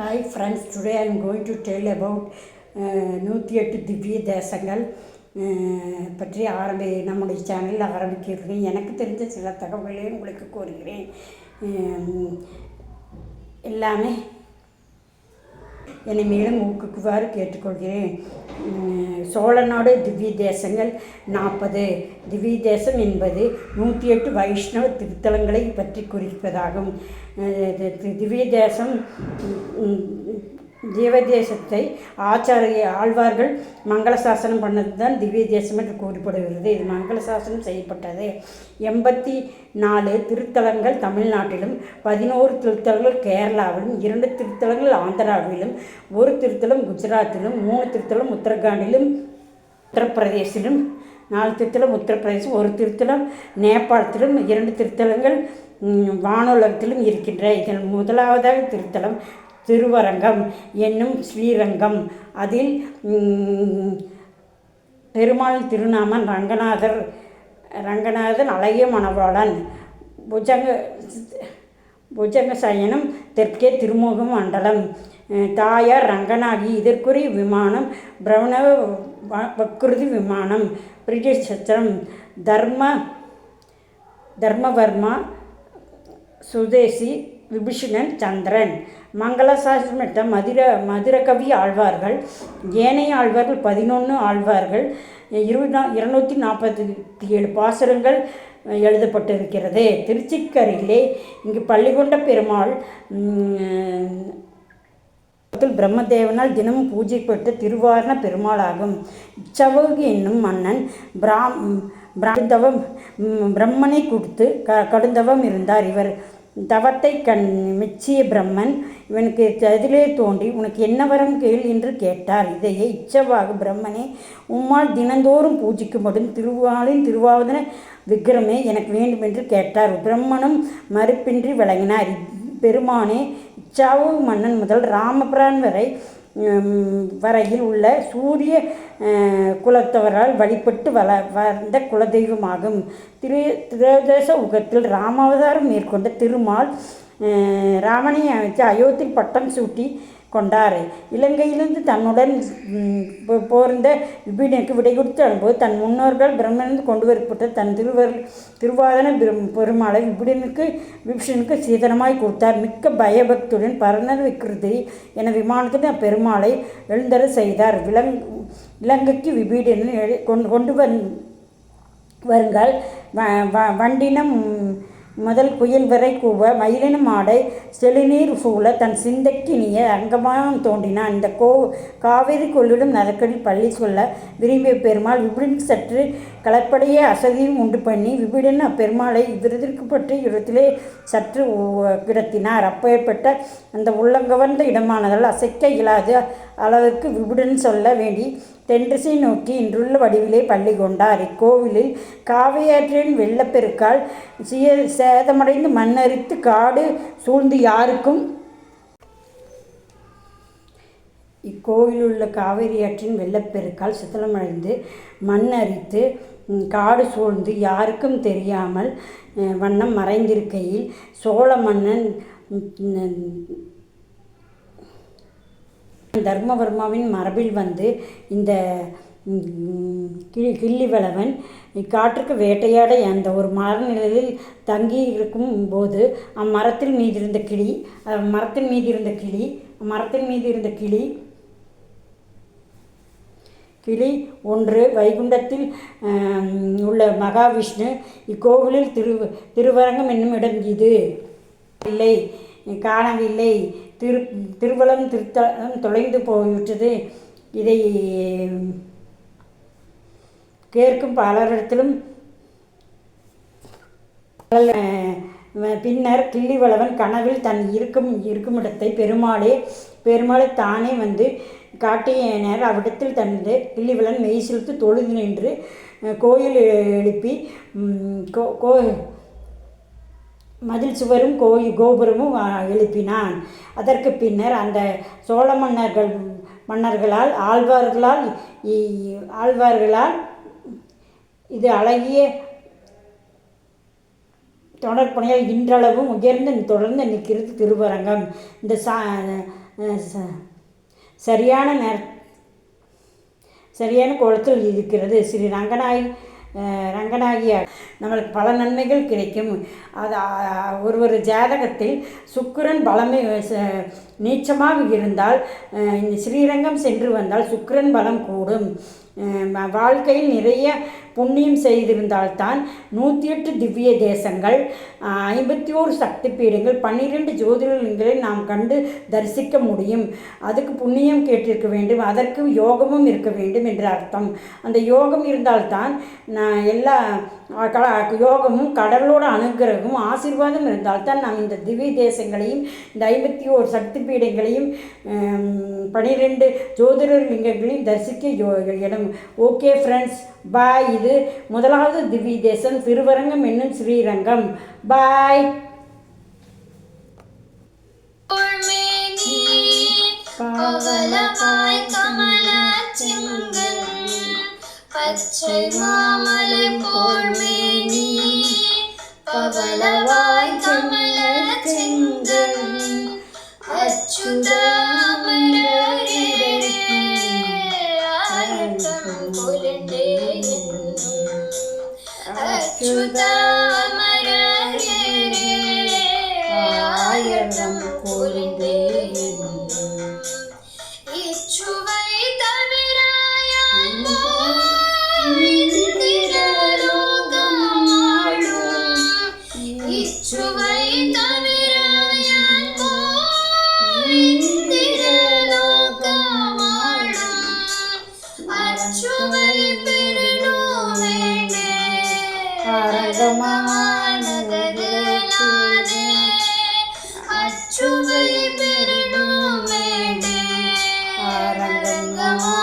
Hi friends, today I am going to tell about 108 திவ்ய தேசங்கள் பற்றி நம்முடைய சேனலில் ஆரம்பிக்கிறேன். எனக்கு தெரிஞ்ச சில தகவல்களையும் உங்களுக்கு கூறுகிறேன். எல்லாமே என்னை மேலும் ஊக்குக்குவாறு கேட்டுக்கொள்கிறேன். சோழநாடு திவ்ய தேசங்கள் 40. திவ்ய தேசம் என்பது 108 வைஷ்ணவ திருத்தலங்களை பற்றி குறிப்பதாகும். திவ்ய தேசம் தேவதேசத்தை ஆழ்வார்கள் மங்கள சாசனம் பண்ணது தான் திவ்ய தேசம் என்று கூறப்படுகிறது. இது மங்கள சாசனம் செய்யப்பட்டது. 84 திருத்தலங்கள் தமிழ்நாட்டிலும், 11 திருத்தலங்கள் கேரளாவிலும், 2 திருத்தலங்கள் ஆந்திராவிலும், 1 திருத்தலம் குஜராத்திலும், 3 திருத்தலம் உத்தரகாண்டிலும் உத்தரப்பிரதேசிலும், 4 திருத்தலம் உத்தரப்பிரதேசம், 1 திருத்தலம் நேபாளத்திலும், 2 திருத்தலங்கள் வானுலகத்திலும் இருக்கின்ற. இதில் முதலாவதாக திருத்தலம் திருவரங்கம் என்னும் ஸ்ரீரங்கம். அதில் பெருமாள் திருநாமன் ரங்கநாதன் அழகிய மணவாளன். புஜங்க சயனம் தெற்கே திருமுக மண்டலம். தாயார் ரங்கநாயகி. இதற்குரிய விமானம் பிரவண வக்ருதி விமானம். பிரிட்டிஷ் சத்திரம் தர்மவர்மா சுதேசி விபீஷணன் சந்திரன். மங்களசாசனமிட்ட மதுரகவி ஆழ்வார்கள். ஏனைய ஆழ்வார்கள் 11 ஆழ்வார்கள். 247 பாசுரங்கள் எழுதப்பட்டிருக்கிறது. திருச்சிக்கரிலே இங்கு பள்ளிகொண்ட பெருமாள் பிரம்மதேவனால் தினமும் பூஜைப்பட்ட திருவாரண பெருமாளாகும். இச்சவகு என்னும் மன்னன் பிரம்மனை கொடுத்து கடுந்தவம் இருந்தார். இவர் தவத்தை மெச்சிய பிரம்மன் இவனுக்கு அதிலே தோன்றி, உனக்கு என்ன வரம் கேள் என்று கேட்டார். இதையே இச்சவாக பிரம்மனே, உம்மால் தினந்தோறும் பூஜிக்கும்படும் திருவாவதன விக்கிரமே எனக்கு வேண்டும் என்று கேட்டார். பிரம்மனும் மறுப்பின்றி வழங்கினார். பெருமானே இச்சாவு மன்னன் முதல் ராமபிரான் வரையில் உள்ள சூரிய குலத்தவரால் வழிபட்டு வந்த குலதெய்வமாகும். திரோதச உகத்தில் ராமாவதாரம் மேற்கொண்ட திருமால் ராமனை அமைத்து அயோத்தி பட்டம் சூட்டி கொண்டார். இலங்கையிலிருந்து தன்னுடன் போர்ந்த விபீடனுக்கு விடை கொடுத்து அனுபவ தன் முன்னோர்கள் பிரம்மனிருந்து கொண்டு வரப்பட்ட தன் திருவாதன பெருமாளை விபீஷனுக்கு சீதனமாய் கொடுத்தார். மிக்க பயபக்துடன் பரணர் விக்கிருதி என விமானத்துடன் அப்பெருமாளை எழுந்தர செய்தார். இலங்கைக்கு விபீடனை கொண்டு வருங்கள். வண்டினம் முதல் புயல் வரை கூவ மயிலினம் ஆடை செழுநீர் சூழ தன் சிந்தைக்கினிய அங்கமாக தோன்றினான். இந்த காவிரி கொள்ளிடும் நரக்கடில் பள்ளி சொல்ல விரும்பிய பெருமாள் விபீடன் சற்று கலப்படைய அசதியும் உண்டு பண்ணி விபீடன் அப்பெருமாளை விருதிற்குப்பட்டு இடத்திலே சற்று கிடத்தினார். அப்பேற்பட்ட அந்த உள்ளங்கவர்ந்த இடமானதால் அசைக்க இயலாத அளவிற்கு விபீடன் சொல்ல வேண்டி தென்றிசை நோக்கி இன்றுள்ள வடிவிலே பள்ளி கொண்டார். இக்கோவிலில் காவியாற்றின் வெள்ளப்பெருக்கால் சேதமடைந்து மண்ணரித்து காடு சூழ்ந்து யாருக்கும் இக்கோவிலுள்ள காவிரியாற்றின் வெள்ளப்பெருக்கால் சித்தலமடைந்து மண்ணரித்து காடு சூழ்ந்து யாருக்கும் தெரியாமல் வண்ணம் மறைந்திருக்கையில் சோழ மன்னன் தர்மவர்மாவின் மரபில் வந்து இந்த கிள்ளிவளவன் காற்றுக்கு வேட்டையாட அந்த ஒரு மரநிலையில் தங்கி இருக்கும் போது மரத்தின் மீது இருந்த கிளி ஒன்று வைகுண்டத்தில் உள்ள மகாவிஷ்ணு இக்கோவிலில் திருவரங்கம் என்னும் இடம் இது இல்லை காணவில்லை. திருத்தலம் தொலைந்து போய்விட்டது. இதை கேட்கும் பலரிடத்திலும் பின்னர் கிள்ளிவளவன் கனவில் தன் இருக்குமிடத்தை பெருமாளை தானே வந்து காட்டிய நேரம் அவ்விடத்தில் தந்து கிள்ளிவளவன் மெய் செலுத்து தொழுது நின்று கோயில் எழுப்பி மதில் சுவரும் கோபுரமும் எழுப்பினான். அதற்கு பின்னர் அந்த சோழ மன்னர்களால் ஆழ்வார்களால் இது அழகிய தொடர்புனையால் இன்றளவும் தொடர்ந்து நிற்கிறது திருவரங்கம். இந்த சரியான கோலத்தில் இருக்கிறது. ஸ்ரீ ரங்கநாயகியார் நம்மளுக்கு பல நன்மைகள் கிடைக்கும். அது ஒரு ஜாதகத்தில் சுக்கிரன் பலமே நீச்சமாக இருந்தால் இந்த ஸ்ரீரங்கம் சென்று வந்தால் சுக்கிரன் பலம் கூடும். வாழ்க்கையில் நிறைய புண்ணியம் செய்திருந்தால்தான் 108 திவ்ய தேசங்கள், 51 சக்தி பீடங்கள், 12 ஜோதிர்லிங்கங்களை நாம் கண்டு தரிசிக்க முடியும். அதுக்கு புண்ணியம் கேட்டிருக்க வேண்டும், அதற்கு யோகமும் இருக்க வேண்டும் என்று அர்த்தம். அந்த யோகம் இருந்தால்தான் எல்லா யோகமும் கடவுளோட அனுகிரகமும் ஆசீர்வாதம் இருந்தால்தான் நாம் இந்த திவ்ய தேசங்களையும் இந்த 51 சக்தி பீடங்களையும் 12 ஜோதிர்லிங்கங்களையும் தரிசிக்க இடம். ஓகே ஃப்ரெண்ட்ஸ், பாய். இது முதலாவது திவ்ய தேசம் திருவரங்கம் என்னும் ஸ்ரீரங்கம். பாய். பச்சை மாமலை போல் மேனி பவளவாய் கமல செங்கல் அச்சுதாமரரே ஆயத்தம் கொலண்டே அச்சுதாமரரே ஆயத்தம் கொலண்டே இச்சுவை தவிராயான் இச்சுவை தவிராயான் இந்திரலோகமாளும் அச்சுவை பெறணும் வேண்டே அரங்கமானதனானே அச்சுவை பெறணும் வேண்டே அரங்கமா